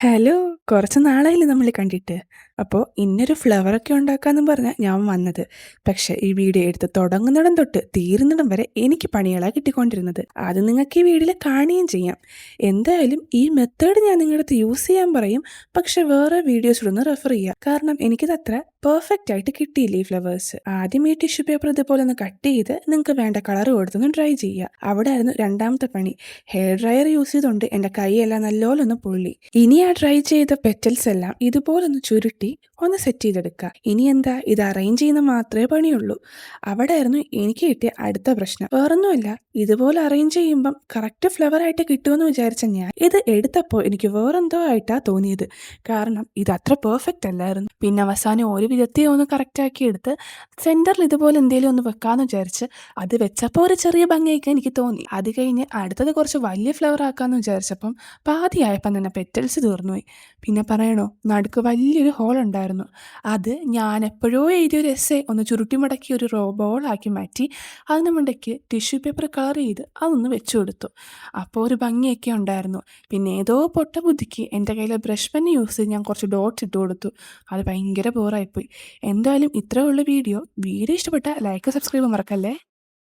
Hello! കുറച്ച് നാളായില്ലേ നമ്മള് കണ്ടിട്ട്. അപ്പോൾ ഇന്നൊരു ഫ്ലവറൊക്കെ ഉണ്ടാക്കാന്നും പറഞ്ഞാ ഞാൻ വന്നത്. പക്ഷേ ഈ വീഡിയോ എടുത്ത് തുടങ്ങുന്നിടം തൊട്ട് തീരുന്നിടം വരെ എനിക്ക് പണികളാ കിട്ടിക്കൊണ്ടിരുന്നത്. അത് നിങ്ങൾക്ക് ഈ വീഡിയോയിൽ കാണുകയും ചെയ്യാം. എന്തായാലും ഈ മെത്തേഡ് ഞാൻ നിങ്ങളുടെ അടുത്ത് യൂസ് ചെയ്യാൻ പറയും. പക്ഷേ വേറെ വീഡിയോസിലൊന്ന് റെഫർ ചെയ്യുക. കാരണം എനിക്കിതത്ര പെർഫെക്റ്റ് ആയിട്ട് കിട്ടിയില്ല ഈ ഫ്ലവേഴ്സ്. ആദ്യം ഈ ടിഷ്യൂ പേപ്പർ ഇതുപോലെ ഒന്ന് കട്ട് ചെയ്ത് നിങ്ങൾക്ക് വേണ്ട കളർ കൊടുത്തൊന്ന് ഡ്രൈ ചെയ്യുക. അവിടെയായിരുന്നു രണ്ടാമത്തെ പണി. ഹെയർ ഡ്രയർ യൂസ് ചെയ്തുകൊണ്ട് എൻ്റെ കൈയെല്ലാം നല്ലോണം ഒന്ന് പൊള്ളി. ഇനി ആ ഡ്രൈ ചെയ്ത പെറ്റൽസ് എല്ലാം ഇതുപോലൊന്ന് ചുരുട്ടി ഒന്ന് സെറ്റ് ചെയ്തെടുക്കുക. ഇനി എന്താ, ഇത് അറേഞ്ച് ചെയ്യുന്ന മാത്രമേ പണിയുള്ളൂ. അവിടെയായിരുന്നു എനിക്ക് കിട്ടിയ അടുത്ത പ്രശ്നം. വേറൊന്നുമല്ല, ഇതുപോലെ അറേഞ്ച് ചെയ്യുമ്പം കറക്റ്റ് ഫ്ലവർ ആയിട്ട് കിട്ടുമെന്ന് വിചാരിച്ച ഞാൻ ഇത് എടുത്തപ്പോൾ എനിക്ക് വേറെന്തോ ആയിട്ടാ തോന്നിയത്. കാരണം ഇത് അത്ര പെർഫെക്റ്റ് അല്ലായിരുന്നു. പിന്നെ അവസാനം ഒരു വിധത്തെ ഒന്ന് കറക്റ്റാക്കി എടുത്ത് സെൻറ്ററിൽ ഇതുപോലെ എന്തെങ്കിലും ഒന്ന് വെക്കാമെന്ന് വിചാരിച്ച് അത് വെച്ചപ്പോൾ ഒരു ചെറിയ ഭംഗിയൊക്കെ എനിക്ക് തോന്നി. അത് കഴിഞ്ഞ് അടുത്തത് കുറച്ച് വലിയ ഫ്ലവർ ആക്കാമെന്ന് വിചാരിച്ചപ്പം പാതിയായപ്പം തന്നെ പെറ്റൽസ് തീർന്നുപോയി. പിന്നെ പറയണോ, നടുക്ക് വലിയൊരു ഹോൾ ഉണ്ടായിരുന്നു. അത് ഞാൻ എപ്പോഴോ എഴുതിയൊരു എസ്സേ ഒന്ന് ചുരുട്ടി മടക്കി ഒരു ബോളാക്കി മാറ്റി അതിന് മണ്ടയ്ക്ക് ടിഷ്യൂ പേപ്പർ കളർ ചെയ്ത് അതൊന്ന് വെച്ചു കൊടുത്തു. അപ്പോൾ ഒരു ഭംഗിയൊക്കെ ഉണ്ടായിരുന്നു. പിന്നെ ഏതോ പൊട്ട ബുദ്ധിക്ക് എൻ്റെ കയ്യിലെ ബ്രഷ് പെൻ യൂസ് ചെയ്ത് ഞാൻ കുറച്ച് ഡോട്ട്സ് ഇട്ട് കൊടുത്തു. അത് ഭയങ്കര ബോറായിപ്പോയി. എന്തായാലും ഇത്രേ ഉള്ള വീഡിയോ ഇഷ്ടപ്പെട്ടാൽ ലൈക്ക് സബ്സ്ക്രൈബ് മറക്കല്ലേ.